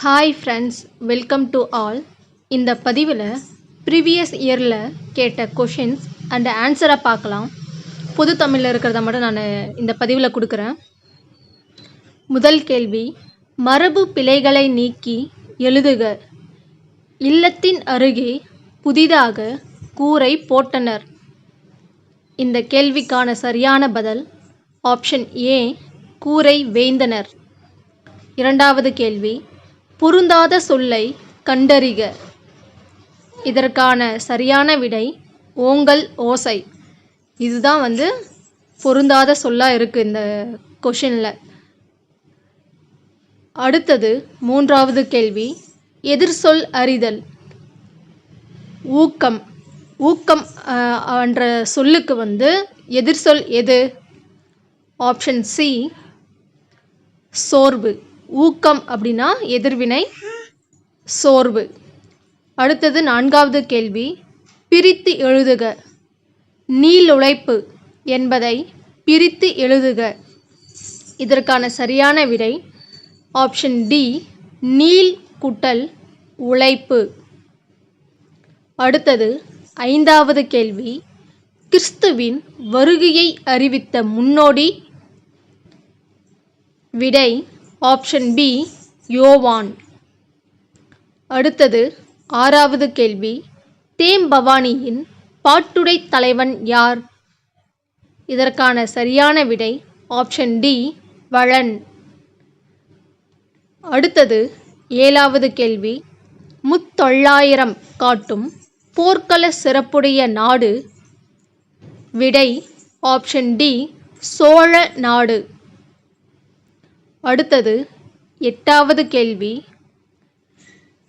Hi friends, welcome to all. இந்த பதிவில் previous இயரில் கேட்ட கொஷின்ஸ் அண்ட் ஆன்சரை பார்க்கலாம். பொது தமிழில் இருக்கிறத மட்டும் நான் இந்த பதிவில் கொடுக்குறேன். முதல் கேள்வி, மரபு பிழைகளை நீக்கி எழுதுக. இல்லத்தின் அருகே புதிதாக கூரை போட்டனர். இந்த கேள்விக்கான சரியான பதில் ஆப்ஷன் ஏ, கூரை வேய்ந்தனர். இரண்டாவது கேள்வி, பொருந்தாத சொல்லை கண்டறிக. இதற்கான சரியான விடை ஓங்கல் ஓசை. இதுதான் பொருந்தாத சொல்லாக இருக்குது இந்த கொஷினில். அடுத்தது மூன்றாவது கேள்வி, எதிர்சொல் அறிதல். ஊக்கம். ஊக்கம் என்ற சொல்லுக்கு எதிர்சொல் எது? ஆப்ஷன் சி, சோர்வு. ஊக்கம் அப்படின்னா எதிர்வினை சோர்வு. அடுத்தது நான்காவது கேள்வி, பிரித்து எழுதுக. நீளுழைப்பு என்பதை பிரித்து எழுதுக. இதற்கான சரியான விடை ஆப்ஷன் டி, நீள் கூட்டல் உழைப்பு. அடுத்தது ஐந்தாவது கேள்வி, கிறிஸ்துவின் வருகையை அறிவித்த முன்னோடி. விடை ஆப்ஷன் பி, யோவான். அடுத்தது ஆறாவது கேள்வி, தேம்பவானியின் பாட்டுடை தலைவன் யார்? இதற்கான சரியான விடை ஆப்ஷன் டி, வளன். அடுத்தது ஏழாவது கேள்வி, முத்தொள்ளாயிரம் காட்டும் போர்க்கள சிறப்புடைய நாடு. விடை ஆப்ஷன் டி, சோழ நாடு. அடுத்தது எட்டாவது கேள்வி,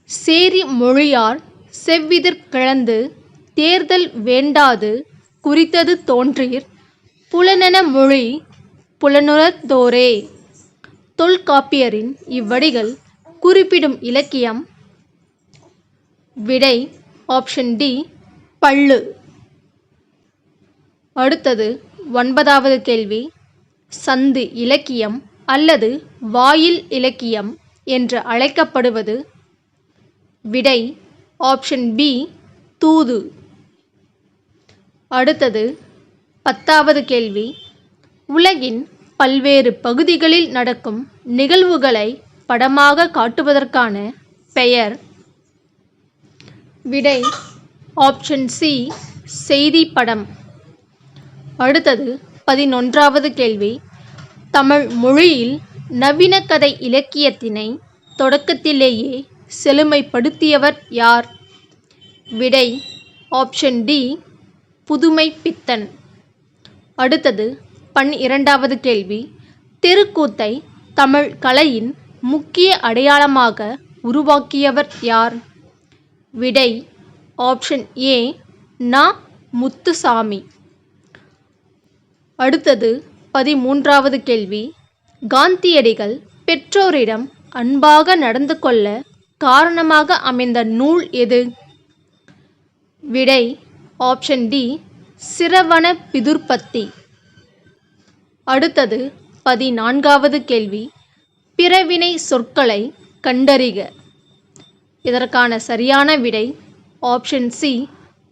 சேரி மொழியார் செவ்விதிர் கிளந்து தேர்தல் வேண்டாது குறித்தது தோன்றீர் புலனென மொழி புலனுறத்தோரே. தொல்காப்பியரின் இவ்வடிகள் குறிப்பிடும் இலக்கியம். விடை ஆப்ஷன் டி, பள்ளு. அடுத்தது ஒன்பதாவது கேள்வி, சந்து இலக்கியம் அல்லது வாயில் இலக்கியம் என்று அழைக்கப்படுவது. விடை ஆப்ஷன் பி, தூது. அடுத்தது பத்தாவது கேள்வி, உலகின் பல்வேறு பகுதிகளில் நடக்கும் நிகழ்வுகளை படமாக காட்டுவதற்கான பெயர். விடை ஆப்ஷன் சி, செய்தி படம். அடுத்தது 11வது கேள்வி, தமிழ் மொழியில் நவீன கதை இலக்கியத்தினை தொடக்கத்திலேயே செழுமைப்படுத்தியவர் யார்? விடை ஆப்ஷன் டி, புதுமை பித்தன். அடுத்தது 12வது கேள்வி, தெருக்கூத்தை தமிழ் கலையின் முக்கிய அடையாளமாக உருவாக்கியவர் யார்? விடை ஆப்ஷன் ஏ, நா. முத்துசாமி. அடுத்தது 13வது கேள்வி, காந்தியடிகள் பெற்றோரிடம் அன்பாக நடந்து கொள்ள காரணமாக அமைந்த நூல் எது? விடை ஆப்ஷன் டி, சிரவண பிதுர்பத்தி. அடுத்தது 14வது கேள்வி, பிறவினை சொற்களை கண்டறிக. இதற்கான சரியான விடை ஆப்ஷன் சி,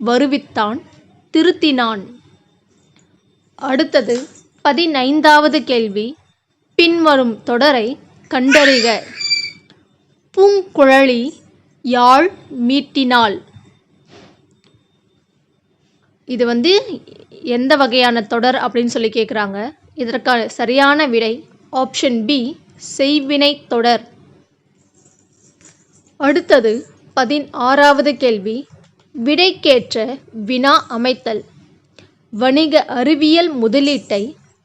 வருவித்தான், திருத்தினான். அடுத்தது 15வது கேள்வி, பின்வரும் தொடரை கண்டறிக. பூங்குழலி யாழ் மீட்டினாள். இது எந்த வகையான தொடர் அப்படின்னு சொல்லி கேட்குறாங்க. இதற்கான சரியான விடை ஆப்ஷன் பி, செய்வினை தொடர். அடுத்தது 16வது கேள்வி, விடைக்கேற்ற வினா அமைத்தல். வணிக அறிவியல் முதலீட்டை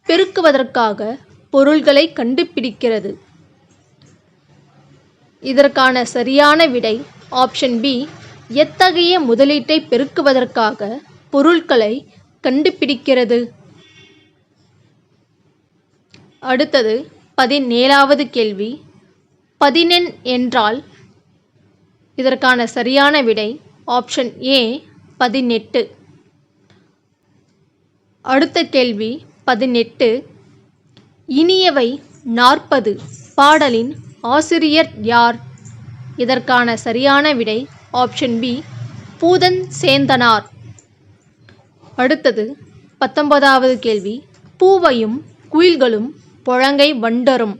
பெருக்குவதற்காக பொருள்களை கண்டுபிடிக்கிறது. இதற்கான சரியான விடை ஆப்ஷன் பி, எத்தகைய முதலீட்டை பெருக்குவதற்காக பொருட்களை கண்டுபிடிக்கிறது. அடுத்தது 17வது கேள்வி, பதினெண் என்றால். இதற்கான சரியான விடை ஆப்ஷன் ஏ, 18. அடுத்த கேள்வி 18, இனியவை 40 பாடலின் ஆசிரியர் யார்? இதற்கான சரியான விடை ஆப்ஷன் பி பூதன் சேந்தனார். அடுத்தது 19வது கேள்வி. பூவையும் குயில்களும் பொழங்கை வண்டரும்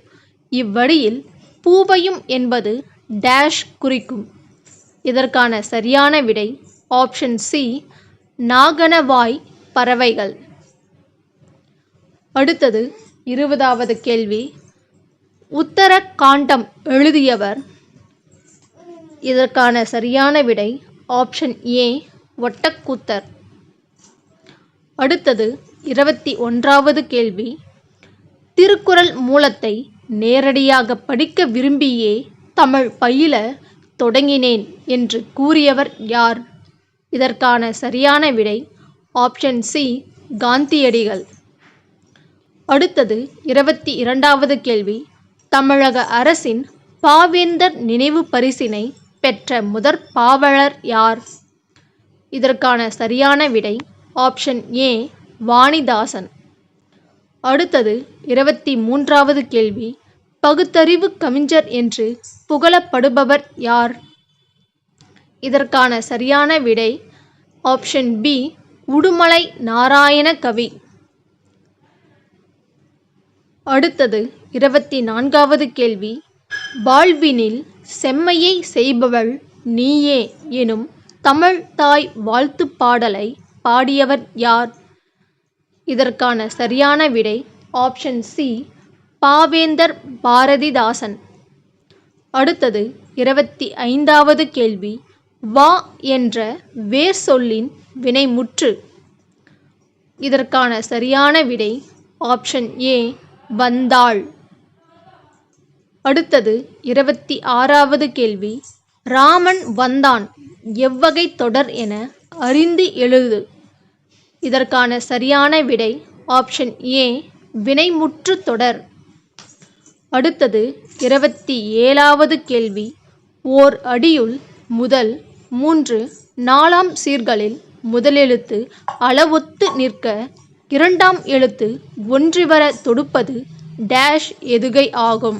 இவ்வடியில் பூவையும் என்பது டேஷ் குறிக்கும். இதற்கான சரியான விடை ஆப்ஷன் சி நாகனவாய் பறவைகள். அடுத்தது 20வது கேள்வி. உத்தர காண்டம் எழுதியவர். இதற்கான சரியான விடை ஆப்ஷன் ஏ ஒட்டக்கூத்தர். அடுத்தது 21வது கேள்வி. திருக்குறள் மூலத்தை நேரடியாக படிக்க விரும்பியே தமிழ் பயில தொடங்கினேன் என்று கூறியவர் யார்? இதற்கான சரியான விடை ஆப்ஷன் சி காந்தியடிகள். அடுத்தது 22வது கேள்வி. தமிழக அரசின் பாவேந்தர் நினைவு பரிசினை பெற்ற முதற் பாவலர் யார்? இதற்கான சரியான விடை ஆப்ஷன் ஏ வாணிதாசன். அடுத்தது 23வது கேள்வி. பகுத்தறிவு கவிஞர் என்று புகழப்படுபவர் யார்? இதற்கான சரியான விடை ஆப்ஷன் பி உடுமலை நாராயண கவி. அடுத்தது 24வது கேள்வி. வாழ்வினில் செம்மையை செய்பவள் நீயே எனும் தமிழ் தாய் வாழ்த்து பாடலை பாடியவர் யார்? இதற்கான சரியான விடை ஆப்ஷன் சி பாவேந்தர் பாரதிதாசன். அடுத்தது 25வது கேள்வி. வா என்ற வேர் சொல்லின் வினைமுற்று. இதற்கான சரியான விடை ஆப்ஷன் ஏ வந்தாள். அடுத்தது 26வது கேள்வி. ராமன் வந்தான் எவ்வகை தொடர் என அறிந்து எழுது. இதற்கான சரியான விடை ஆப்ஷன் ஏ வினைமுற்று தொடர். அடுத்தது 27வது கேள்வி. ஓர் அடியுள் முதல் 3 4ஆம் சீர்களில் முதலெழுத்து அளவொத்து நிற்க இரண்டாம் எழுத்து ஒன்றிவர தொடுப்பது டேஷ் எதுகை ஆகும்.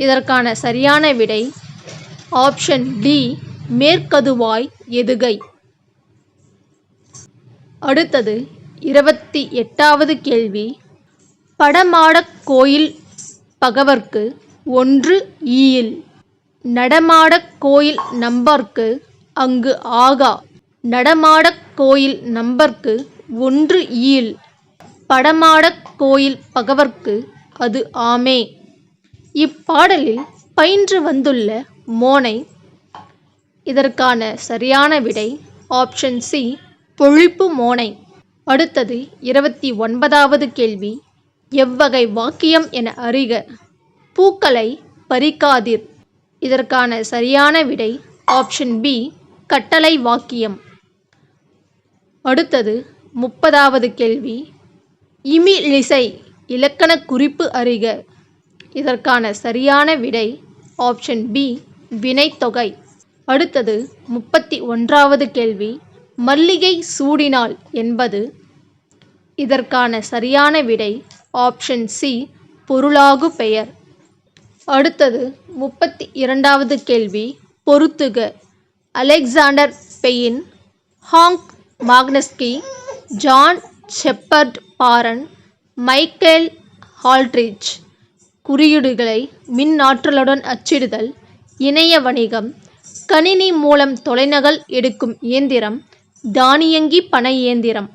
இதற்கான சரியான விடை ஆப்ஷன் டி மேற்கதுவாய் எதுகை. அடுத்தது 28வது கேள்வி. படமாடக் கோயில் பகவர்க்கு 1 ஈயில் நடமாடக் கோயில் நம்பர்க்கு அங்கு ஆகா. நடமாடக் கோயில் நம்பர்க்கு 1 ஈயில் படமாடக் கோயில் பகவர்க்கு அது ஆமே. இப்பாடலில் பயின்று வந்துள்ள மோனை. இதற்கான சரியான விடை ஆப்ஷன் சி பொழிப்பு மோனை. அடுத்தது 29வது கேள்வி. எவ்வகை வாக்கியம் என அறிக. பூக்களை பறிக்காதீர். இதற்கான சரியான விடை ஆப்ஷன் பி கட்டளை வாக்கியம். அடுத்தது 30வது கேள்வி. இமிலிசை இலக்கண குறிப்பு அறிக. இதற்கான சரியான விடை ஆப்ஷன் பி வினைத்தொகை. அடுத்தது 31வது கேள்வி. மல்லிகை சூடினாள் என்பது. இதற்கான சரியான விடை ஆப்ஷன் சி பொருளாகு பெயர். அடுத்தது 32வது கேள்வி. பொறுத்துக. Alexander Bain, Hank Magnuski, John Shepherd Barron, Michael Aldrich. குறியீடுகளை மின்னாற்றலுடன் அச்சிடுதல், இணைய வணிகம், கணினி மூலம் தொலைநகல் எடுக்கும் இயந்திரம், தானியங்கி பண இயந்திரம்.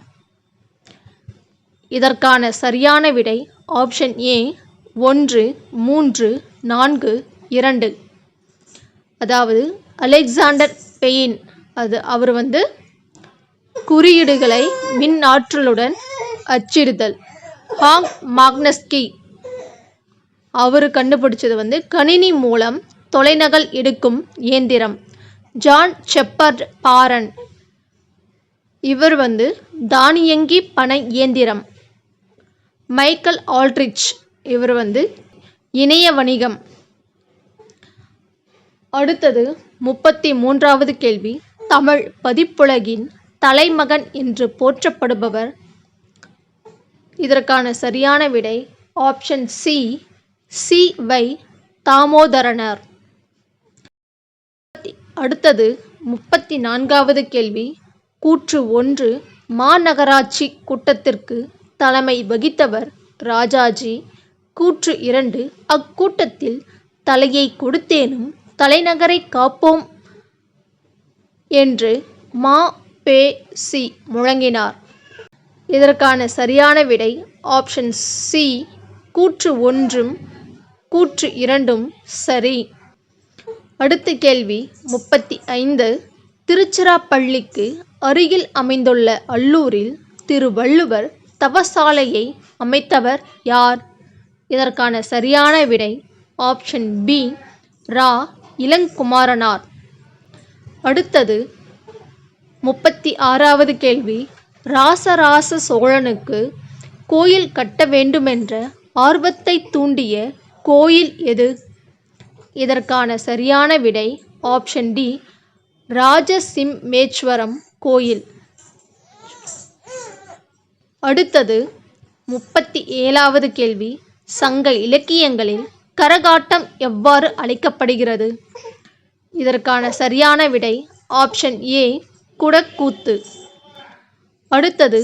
இதற்கான சரியான விடை ஆப்ஷன் ஏ 1 3 4 2. அதாவது அலெக்சாண்டர் பெயின் அவர் குறியீடுகளை மின் ஆற்றலுடன் அச்சிடுதல். ஹாங்க் மாக்னஸ்கி அவர் கண்டுபிடிச்சது கணினி மூலம் தொலைநகல் எடுக்கும் இயந்திரம். ஜான் ஷெப்பர்ட் பாரன் இவர் தானியங்கி பண இயந்திரம். மைக்கேல் ஆல்ட்ரிச் இவர் இணைய வணிகம். அடுத்தது 33வது கேள்வி. தமிழ் பதிப்புலகின் தலைமகன் என்று போற்றப்படுபவர். இதற்கான சரியான விடை ஆப்ஷன் சி வை தாமோதரனார். அடுத்தது 34வது கேள்வி. கூற்று 1 மாநகராட்சி கூட்டத்திற்கு தலைமை வகித்தவர் ராஜாஜி. கூற்று 2 அக்கூட்டத்தில் தலையை கொடுத்தேனும் தலைநகரை காப்போம் என்று ம.பெ.சி. முழங்கினார். இதற்கான சரியான விடை ஆப்ஷன் சி. கூற்று 1ம் கூற்று 2ம் சரி. அடுத்த கேள்வி 35. திருச்சிராப்பள்ளிக்கு அருகில் அமைந்துள்ள அல்லூரில் திருவள்ளுவர் தவசாலையை அமைத்தவர் யார்? இதற்கான சரியான விடை ஆப்ஷன் பி. ரா. இளங்குமரனார். அடுத்தது 36வது கேள்வி. ராசராச சோழனுக்கு கோயில் கட்ட வேண்டுமென்ற ஆர்வத்தை தூண்டிய கோயில் எது? இதற்கான சரியான விடை ஆப்ஷன் டி. ராஜசிம்மேஸ்வரம் கோயில். அடுத்தது 37வது கேள்வி. சங்க இலக்கியங்களில் கரகாட்டம் எவ்வாறு அழைக்கப்படுகிறது? இதற்கான சரியான விடை ஆப்ஷன் ஏ. குடக்கூத்து. அடுத்தது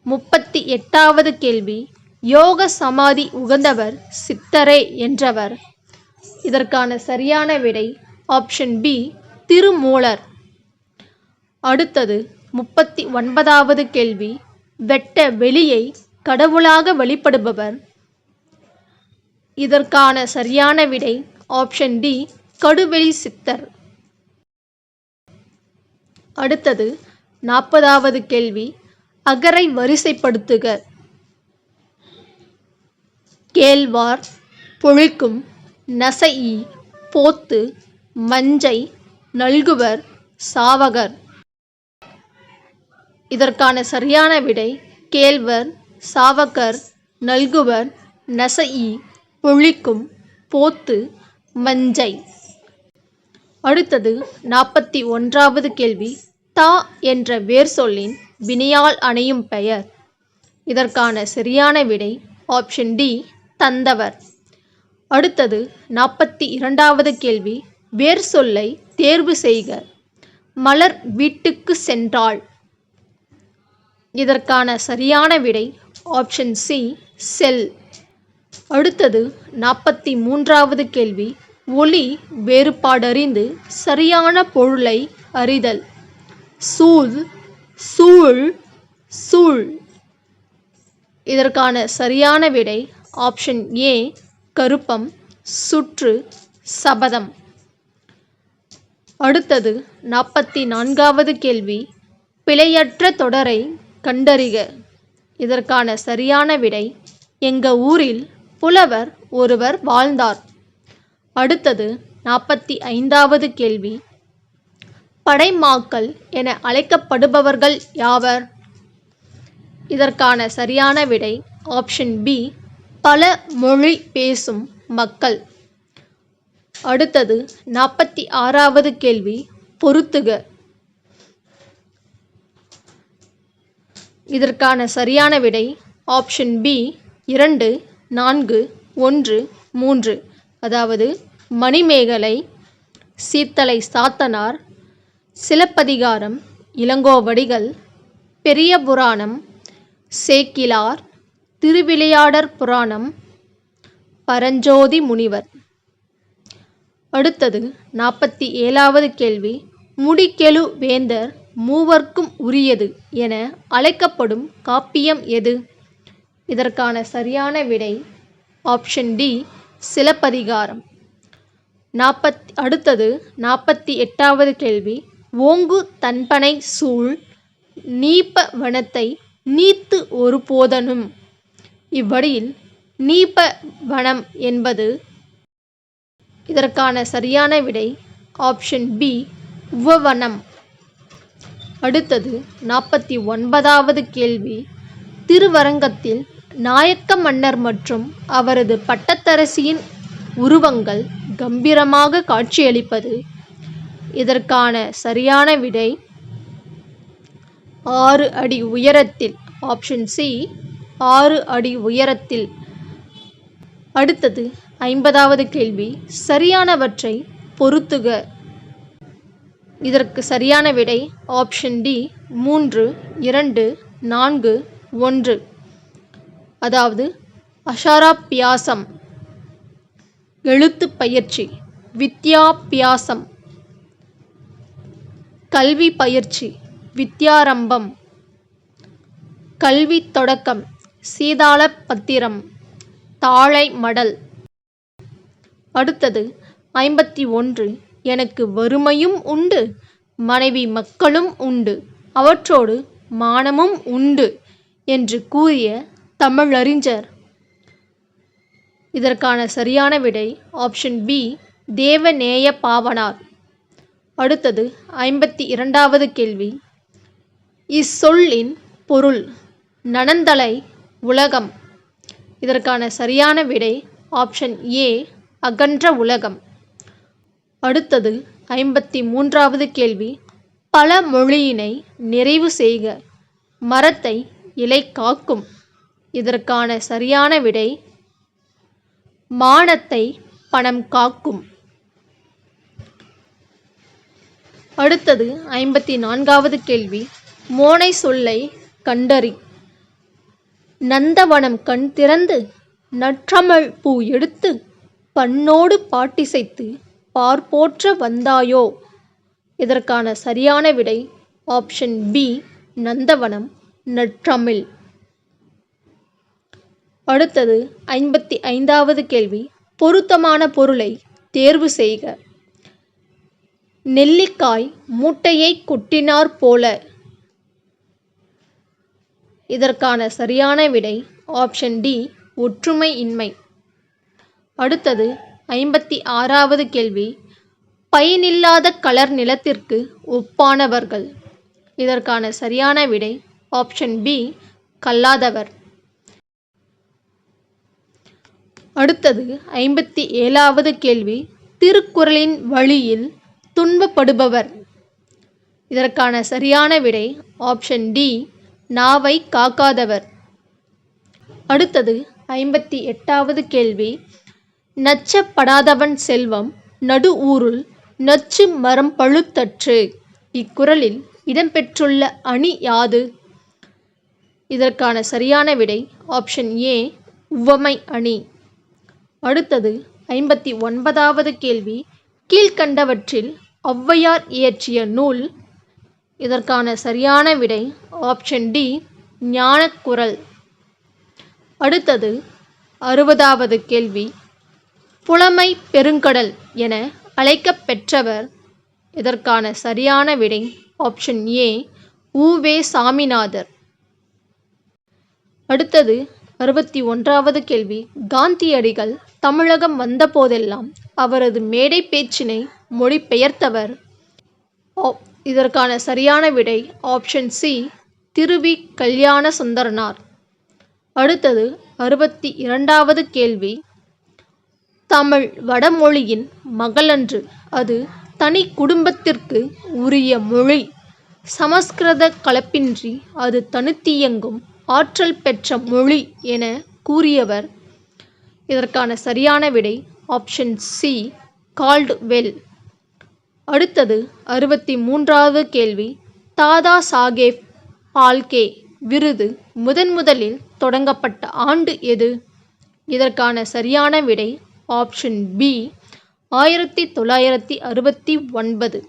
38வது கேள்வி. யோக சமாதி உகந்தவர் சித்தரே என்றவர். இதற்கான சரியான விடை ஆப்ஷன் பி. திருமூலர். அடுத்தது 39வது கேள்வி. வெட்ட வெளியை கடவுளாக வழிபடுபவர். இதற்கான சரியான விடை ஆப்ஷன் டி. கடுவெளி சித்தர். அடுத்தது 40வது கேள்வி. அகரை வரிசைப்படுத்துக. கேழ்வார், பொழிக்கும், நசைஇ, போத்து, மஞ்சை, நல்குவர், சாவகர். இதற்கான சரியான விடை கேழ்வர், சாவகர், நல்குவர், நசைஇ, பொழிக்கும், போத்து, மஞ்சை. அடுத்தது 41வது கேள்வி. தா என்ற வேர் சொல்லின் வினையால் அணையும் பெயர். இதற்கான சரியான விடை ஆப்ஷன் டி. தந்தவர். அடுத்தது 42வது கேள்வி. வேர் சொல்லை தேர்வு செய்க. மலர் வீட்டுக்கு சென்றாள். இதற்கான சரியான விடை ஆப்ஷன் சி. செல். அடுத்தது 43வது கேள்வி. ஒலி வேறுபாடறிந்து சரியான பொருளை அறிதல். சூழ், சூழ், சூழ். இதற்கான சரியான விடை ஆப்ஷன் ஏ. கருப்பம், சுற்று, சபதம். அடுத்தது 44வது கேள்வி. பிழையற்ற தொடரை கண்டறிக. இதற்கான சரியான விடை எங்க ஊரில் புலவர் ஒருவர் வாழ்ந்தார். அடுத்தது 45வது கேள்வி. படைமாக்கள் என அழைக்கப்படுபவர்கள் யாவர்? இதற்கான சரியான விடை ஆப்ஷன் பி. பல மொழி பேசும் மக்கள். அடுத்தது 46வது கேள்வி. பொறுத்துக. இதற்கான சரியான விடை ஆப்ஷன் பி. 2, 4, 1, 3. அதாவது மணிமேகலை, சீத்தலை சாத்தனார், சிலப்பதிகாரம், இளங்கோவடிகள், பெரிய புராணம், சேக்கிழார், திருவிளையாடற் புராணம், பரஞ்சோதி முனிவர். அடுத்தது 47வது கேள்வி. முடிக்கெழு வேந்தர் மூவர்க்கும் உரியது என அழைக்கப்படும் காப்பியம் எது? இதற்கான சரியான விடை ஆப்ஷன் டி. சிலப்பதிகாரம். அடுத்தது 48வது கேள்வி. ஓங்கு தன்பனை சூழ் நீப்ப வனத்தை நீத்து ஒரு போதனும். இவ்வடியில் நீப்ப வனம் என்பது. இதற்கான சரியான விடை ஆப்ஷன் பி. உவவனம். அடுத்தது 49வது கேள்வி. திருவரங்கத்தில் நாயக்க மன்னர் மற்றும் அவரது பட்டத்தரசியின் உருவங்கள் கம்பீரமாக காட்சியளிப்பது. இதற்கான சரியான விடை 6 அடி உயரத்தில். Option C. 6 அடி உயரத்தில். அடுத்தது 50வது கேள்வி. சரியானவற்றை பொறுத்துக. இதற்கு சரியான விடை ஆப்ஷன் டி 3, 2, 4, 1. அதாவது அக்ஷராபியாசம் எழுத்து பயிற்சி, வித்யாபியாசம் கல்வி பயிற்சி, வித்யாரம்பம் கல்வி தொடக்கம், சீதாள பத்திரம், தாழை மடல். அடுத்தது 51. எனக்கு வறுமையும் உண்டு, மனைவி மக்களும் உண்டு, அவற்றோடு மானமும் உண்டு என்று கூறிய தமிழறிஞர். இதற்கான சரியான விடை ஆப்ஷன் பி தேவநேய பாவாணர். அடுத்தது 52வது கேள்வி. இச்சொல்லின் பொருள் நனந்தலை உலகம். இதற்கான சரியான விடை ஆப்ஷன் ஏ அகன்ற உலகம். அடுத்தது 53வது கேள்வி. பழமொழியினை நிறைவு செய்க. மரத்தை இலை காக்கும். இதற்கான சரியான விடை மானத்தை பணம் காக்கும். அடுத்தது 54வது கேள்வி. மோனை சொல்லை கண்டறி. நந்தவனம் கண் திறந்து நற்றமிழ் பூ எடுத்து பண்ணோடு பாட்டிசைத்து பார்போற்ற வந்தாயோ. இதற்கான சரியான விடை ஆப்ஷன் பி நந்தவனம் நற்றமிழ். அடுத்தது 55வது கேள்வி. பொருத்தமான பொருளை தேர்வு செய்க. நெல்லிக்காய் மூட்டையை கொட்டினார் போல. இதற்கான சரியான விடை ஆப்ஷன் டி ஒற்றுமை இன்மை. அடுத்தது 56வது கேள்வி. பயனில்லாத கலர் நிலத்திற்கு ஒப்பானவர்கள். இதற்கான சரியான விடை ஆப்ஷன் பி கல்லாதவர். அடுத்தது 57வது கேள்வி. திருக்குறளின் வழியில் துன்பப்படுபவர். இதற்கான சரியான விடை ஆப்ஷன் டி நாவை காக்காதவர். அடுத்தது 58வது கேள்வி. நச்சப்படாதவன் செல்வம் நடு ஊருள் நச்சு மரம் பழுத்தற்று. இக்குறளில் இடம்பெற்றுள்ள அணி யாது? இதற்கான சரியான விடை ஆப்ஷன் ஏ உவமை அணி. அடுத்தது 59வது கேள்வி. கீழ்கண்டவற்றில் ஔவையார் இயற்றிய நூல். இதற்கான சரியான விடை ஆப்ஷன் டி ஞானக்குரல். அடுத்தது 60வது கேள்வி. புலமை பெருங்கடல் என அழைக்கப் பெற்றவர். இதற்கான சரியான விடை ஆப்ஷன் ஏ உ.வே. சாமிநாதர். அடுத்தது 61வது கேள்வி. காந்தியடிகள் தமிழகம் வந்தபோதெல்லாம் அவரது மேடை பேச்சினை மொழிபெயர்த்தவர். இதற்கான சரியான விடை ஆப்ஷன் சி திருவி கல்யாண சுந்தரனார். அடுத்தது 62வது கேள்வி. தமிழ் வடமொழியின் மகளன்று. அது தனி குடும்பத்திற்கு உரிய மொழி. சமஸ்கிருத கலப்பின்றி அது தனித்தியங்கும் ஆற்றல் பெற்ற மொழி என கூறியவர். இதற்கான சரியான விடை ஆப்ஷன் சி கால்ட்வெல். அடுத்தது 63வது கேள்வி. தாதா சாஹேப் பால்கே விருது முதலில் தொடங்கப்பட்ட ஆண்டு எது? இதற்கான சரியான விடை ஆப்ஷன் பி 1969.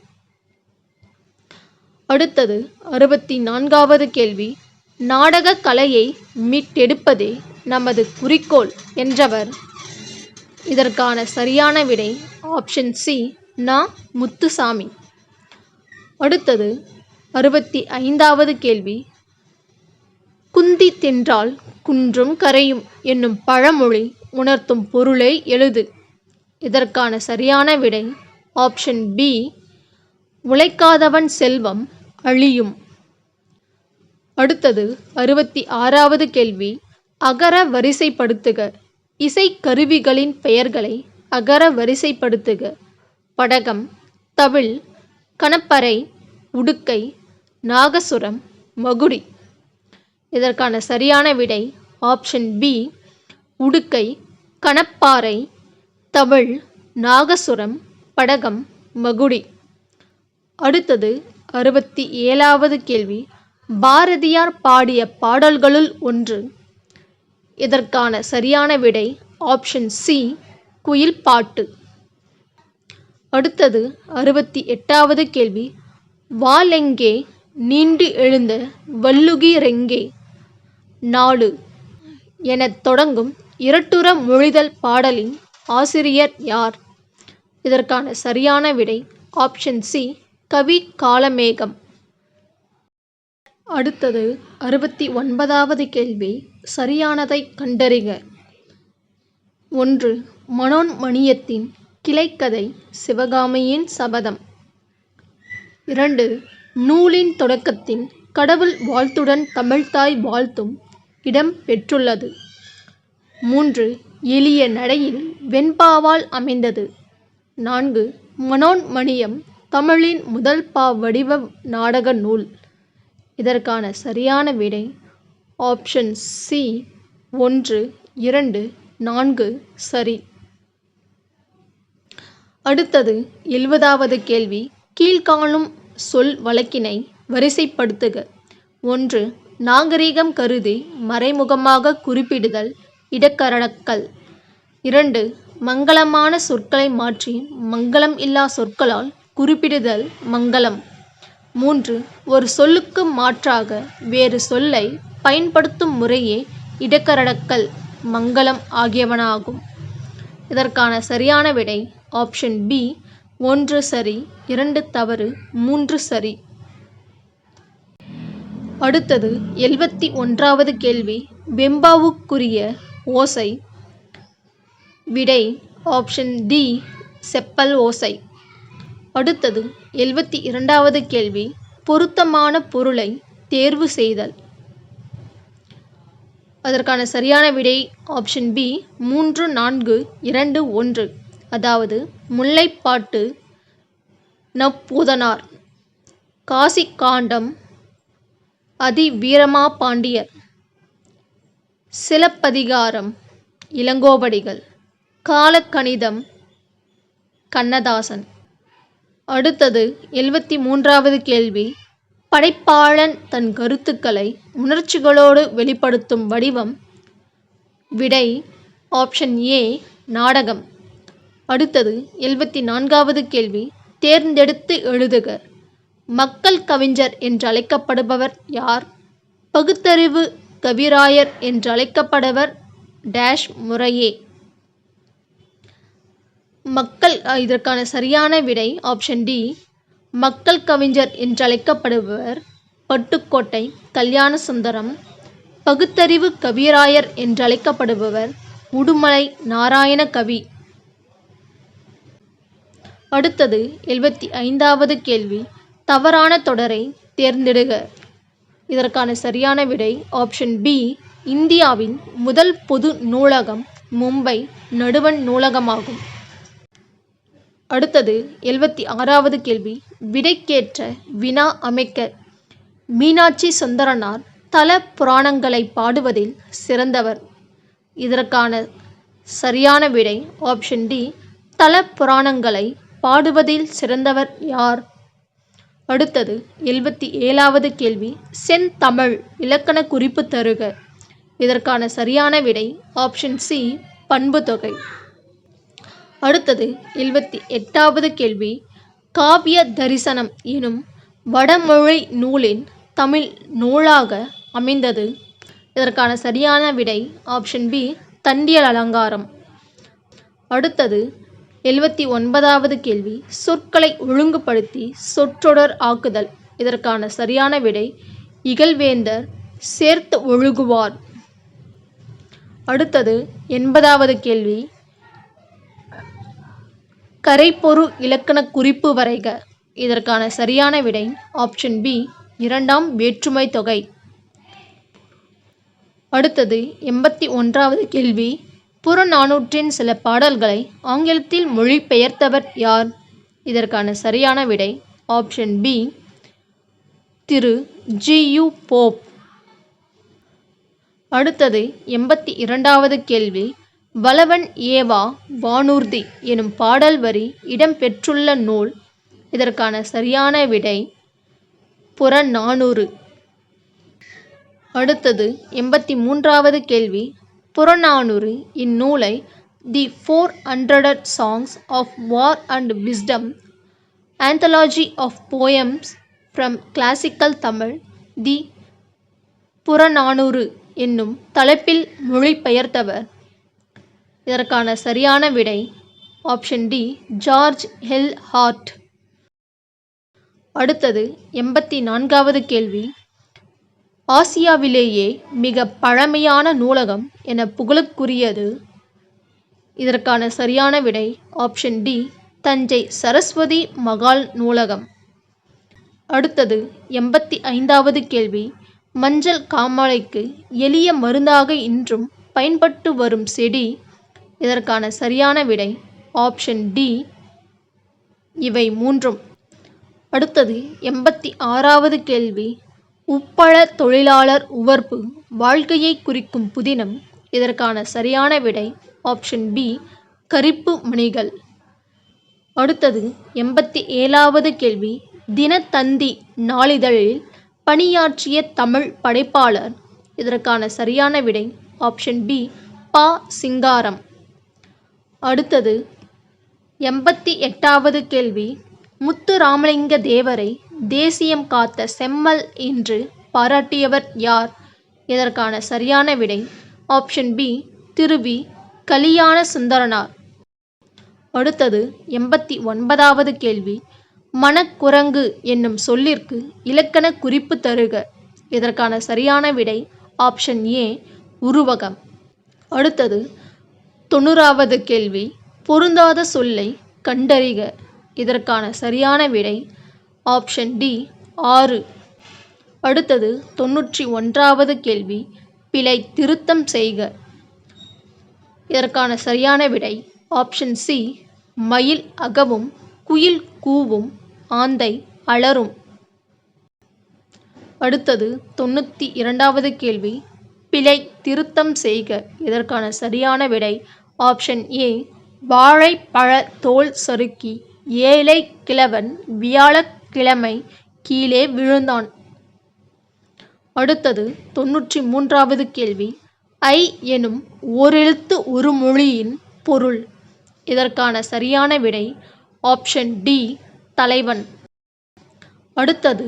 அடுத்தது 64வது கேள்வி. நாடக கலையை மீட்டெடுப்பதே நமது குறிக்கோள் என்றவர். இதற்கான சரியான விடை ஆப்ஷன் சி நா. முத்துசாமி. அடுத்தது 65வது கேள்வி. குந்தி தின்றால் குன்றும் கரையும் என்னும் பழமொழி உணர்த்தும் பொருளை எழுது. இதற்கான சரியான விடை ஆப்ஷன் பி உழைக்காதவன் செல்வம் அழியும். அடுத்தது 66வது கேள்வி. அகர வரிசைப்படுத்துக. இசைக்கருவிகளின் பெயர்களை அகர வரிசைப்படுத்துக. படகம், தவில், கணப்பறை, உடுக்கை, நாகசுரம், மகுடி. இதற்கான சரியான விடை ஆப்ஷன் பி உடுக்கை, கணப்பாறை, தவில், நாகசுரம், படகம், மகுடி. அடுத்தது 67வது கேள்வி. பாரதியார் பாடிய பாடல்களுள் ஒன்று. இதற்கான சரியான விடை ஆப்ஷன் சி, குயில் பாட்டு. அடுத்தது 68வது கேள்வி. வாளெங்கே நீண்டு எழுந்த வள்ளுகிரெங்கே நாடு எனத் தொடங்கும் இரட்டுற மொழிதல் பாடலின் ஆசிரியர் யார்? இதற்கான சரியான விடை ஆப்ஷன் சி, கவி காளமேகம். அடுத்தது 69வது கேள்வி. சரியானதை கண்டறிக. 1. மனோன்மணியத்தின் கிளைக்கதை சிவகாமியின் சபதம். 2. நூலின் தொடக்கத்தில் கடவுள் வாழ்த்துடன் தமிழ்த்தாய் வாழ்த்தும் இடம் பெற்றுள்ளது. 3. எளிய நடையில் வெண்பாவால் அமைந்தது. 4. மனோன்மணியம் தமிழின் முதல் வடிவ நாடக நூல். இதற்கான சரியான விடை ஆப்ஷன் சி, 1, 2, 4 சரி. அடுத்தது 70வது கேள்வி. கீழ்காணும் சொல் வழக்கினை வரிசைப்படுத்துக. 1. நாகரிகம் கருதி மறைமுகமாக குறிப்பிடுதல் இடக்கரடக்கல். 2. மங்களமான சொற்களை மாற்றி மங்களம் இல்லா சொற்களால் குறிப்பிடுதல் மங்களம். 3. ஒரு சொல்லுக்கு மாற்றாக வேறு சொல்லை பயன்படுத்தும் முறையே இடக்கரடக்கல் மங்களம் ஆகியவனாகும். இதற்கான சரியான விடை ஆப்ஷன் பி, 1 சரி, 2 தவறு, 3 சரி. அடுத்தது 71வது கேள்வி. வெண்பாவுக்குரிய ஓசை. விடை ஆப்ஷன் டி, செப்பல் ஓசை. அடுத்தது 72வது கேள்வி. பொருத்தமான பொருளை தேர்வு செய்தல். அதற்கான சரியான விடை ஆப்ஷன் பி, 3, 4, 2, 1. அதாவது முல்லைப்பாட்டு, நப்பூதனார், காசி காண்டம், அதிவீரமா பாண்டியர், சிலப்பதிகாரம், இளங்கோவடிகள், காலக்கணிதம், கண்ணதாசன். அடுத்தது 73வது கேள்வி. படைப்பாளன் தன் கருத்துக்களை உணர்ச்சிகளோடு வெளிப்படுத்தும் வடிவம். விடை ஆப்ஷன் ஏ, நாடகம். அடுத்தது 74வது கேள்வி. தேர்ந்தெடுத்து எழுதுக. மக்கள் கவிஞர் என்றழைக்கப்படுபவர் யார்? பகுத்தறிவு கவிராயர் என்றழைக்கப்படுவர் டேஷ் முறையே. இதற்கான சரியான விடை ஆப்ஷன் டி, மக்கள் கவிஞர் என்றழைக்கப்படுபவர் பட்டுக்கோட்டை கல்யாண சுந்தரம். பகுத்தறிவு கவிராயர் என்றழைக்கப்படுபவர் உடுமலை நாராயண கவி. அடுத்தது 75வது கேள்வி. தவறான தொடரை தேர்ந்தெடுக. இதற்கான சரியான விடை ஆப்ஷன் பி, இந்தியாவின் முதல் பொது நூலகம் மும்பை நடுவண் நூலகமாகும். அடுத்தது 76வது கேள்வி. விடைக்கேற்ற வினா அமைக்க. மீனாட்சி சுந்தரனார் தல புராணங்களை பாடுவதில் சிறந்தவர். இதற்கான சரியான விடை ஆப்ஷன் டி, தல புராணங்களை பாடுவதில் சிறந்தவர் யார்? அடுத்தது 77வது கேள்வி. செந்தமிழ் இலக்கண குறிப்பு தருக. இதற்கான சரியான விடை ஆப்ஷன் சி, பண்புத்தொகை. அடுத்தது 78வது கேள்வி. காவிய தரிசனம் எனும் வடமொழி நூலின் தமிழ் நூலாக அமைந்தது. இதற்கான சரியான விடை ஆப்ஷன் பி, தண்டியல் அலங்காரம். அடுத்தது 79வது கேள்வி. சொற்களை ஒழுங்குபடுத்தி சொற்றொடர் ஆக்குதல். இதற்கான சரியான விடை இகழ்வேந்தர் சேர்த்து ஒழுகுவார். அடுத்தது 80வது கேள்வி. கரைப்பொரு இலக்கண குறிப்பு வரைக. இதற்கான சரியான விடை ஆப்ஷன் பி, 2ஆம் வேற்றுமை தொகை. அடுத்தது 81வது கேள்வி. புறநானூற்றின் சில பாடல்களை ஆங்கிலத்தில் மொழிபெயர்த்தவர் யார்? இதற்கான சரியான விடை ஆப்ஷன் பி, திரு ஜி.யு. போப். அடுத்தது 82வது கேள்வி. வளவன் ஏவா வானூர்தி எனும் பாடல் வரி இடம்பெற்றுள்ள நூல். இதற்கான சரியான விடை புறநானூறு. அடுத்தது 83வது கேள்வி. புறநானூறு இந்நூலை தி 400 Songs of War and Wisdom Anthology of Poems from Classical Tamil தி புறநானூறு என்னும் தலைப்பில் மொழிபெயர்த்தவர். இதற்கான சரியான விடை option D George L Hart. அடுத்தது 84வது கேள்வி. ஆசியாவிலேயே மிக பழமையான நூலகம் என புகழுக்குரியது. இதற்கான சரியான விடை ஆப்ஷன் டி தஞ்சை சரஸ்வதி மகால் நூலகம். அடுத்தது 85வது கேள்வி. மஞ்சள் காமாலைக்கு எளிய மருந்தாக இன்றும் பயன்பட்டு வரும் செடி. இதற்கான சரியான விடை ஆப்ஷன் டி இவை மூன்றும். அடுத்தது 86வது கேள்வி. உப்பள தொழிலாளர் உவர்ப்பு வாழ்க்கையை குறிக்கும் புதினம். இதற்கான சரியான விடை ஆப்ஷன் பி கரிப்பு மணிகள். அடுத்தது 87வது கேள்வி. தினத்தந்தி நாளிதழில் பணியாற்றிய தமிழ் படைப்பாளர். இதற்கான சரியான விடை ஆப்ஷன் பி பா. சிங்காரம். அடுத்தது 88வது கேள்வி. முத்துராமலிங்க தேவரை தேசியம் காத்த செம்மல் என்று பாராட்டியவர் யார்? இதற்கான சரியான விடை ஆப்ஷன் பி திருவி கலியாண சுந்தரனார். அடுத்தது 89வது கேள்வி. மனக்குரங்கு என்னும் சொல்லிற்கு இலக்கண குறிப்பு தருக. இதற்கான சரியான விடை ஆப்ஷன் ஏ உருவகம். அடுத்தது 90வது கேள்வி. பொருந்தாத சொல்லை கண்டறிக. இதற்கான சரியான விடை ஆப்ஷன் டி 6. அடுத்தது 91வது கேள்வி. பிழை திருத்தம் செய்க. இதற்கான சரியான விடை ஆப்ஷன் சி மயில் அகவும் குயில் கூவும் ஆந்தை அலறும். அடுத்தது 92வது கேள்வி. பிழை திருத்தம் செய்க. இதற்கான சரியான விடை ஆப்ஷன் ஏ வாழைப்பழ தோல் சறுக்கி ஏழை கிழவன் வியாழக்கிழமை கீழே விழுந்தான். அடுத்தது 93வது கேள்வி. ஐ எனும் ஓரெழுத்து ஒரு மொழியின் பொருள். இதற்கான சரியான விடை ஆப்ஷன் டி தலைவன். அடுத்தது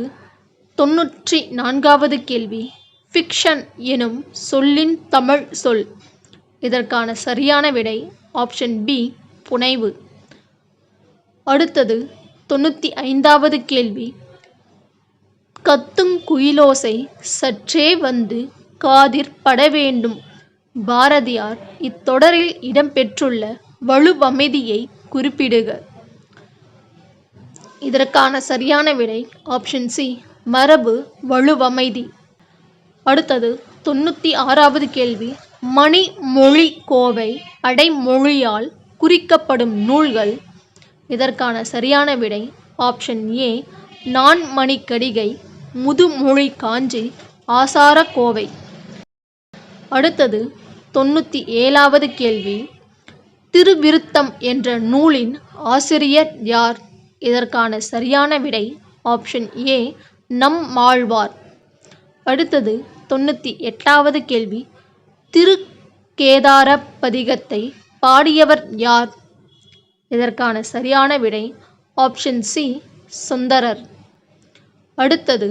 94வது கேள்வி. ஃபிக்ஷன் எனும் சொல்லின் தமிழ் சொல். இதற்கான சரியான விடை ஆப்ஷன் பி புனைவு. அடுத்தது 95வது கேள்வி. கத்துங் குயிலோசை சற்றே வந்து காதிற் பட வேண்டும். பாரதியார் இத்தொடரில் இடம்பெற்றுள்ள வலுவமைதியை குறிப்பிடுக. இதற்கான சரியான விடை ஆப்ஷன் சி மரபு வலுவமைதி. அடுத்தது 96வது கேள்வி. மணிமொழி கோவை அடைமொழியால் குறிக்கப்படும் நூல்கள். இதற்கான சரியான விடை ஆப்ஷன் ஏ நான்மணிக்கடிகை முதுமொழி காஞ்சி ஆசார கோவை. அடுத்தது 97வது கேள்வி. திருவிருத்தம் என்ற நூலின் ஆசிரியர் யார்? இதற்கான சரியான விடை ஆப்ஷன் ஏ நம்மாழ்வார். அடுத்தது 98வது கேள்வி. திருக்கேதார பதிகத்தை பாடியவர் யார்? இதற்கான சரியான விடை ஆப்ஷன் சி சுந்தரர். அடுத்தது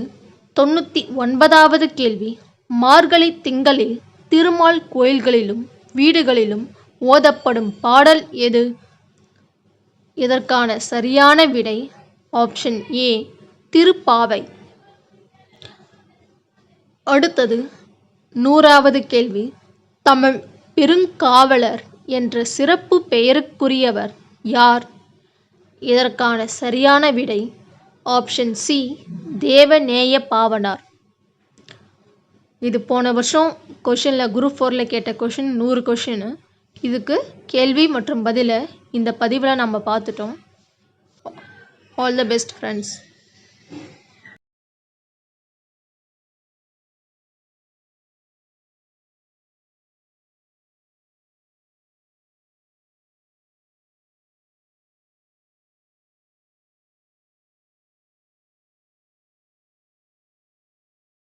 99வது கேள்வி. மார்கழி திங்களில் திருமால் கோயில்களிலும் வீடுகளிலும் ஓதப்படும் பாடல் எது? இதற்கான சரியான விடை ஆப்ஷன் ஏ திருப்பாவை. அடுத்தது 100வது கேள்வி. தமிழ் பெருங்காவலர் என்ற சிறப்பு பெயருக்குரியவர் யார்? இதற்கான சரியான விடை ஆப்ஷன் சி தேவநேய பாவனார். இது போன வருஷம் கொஷினில் குரூப் 4ல் கேட்ட கொஷின் 100 கொஷின். இதுக்கு கேள்வி மற்றும் பதிலை இந்த பதிவில் நம்ம பார்த்துட்டோம். All the best friends.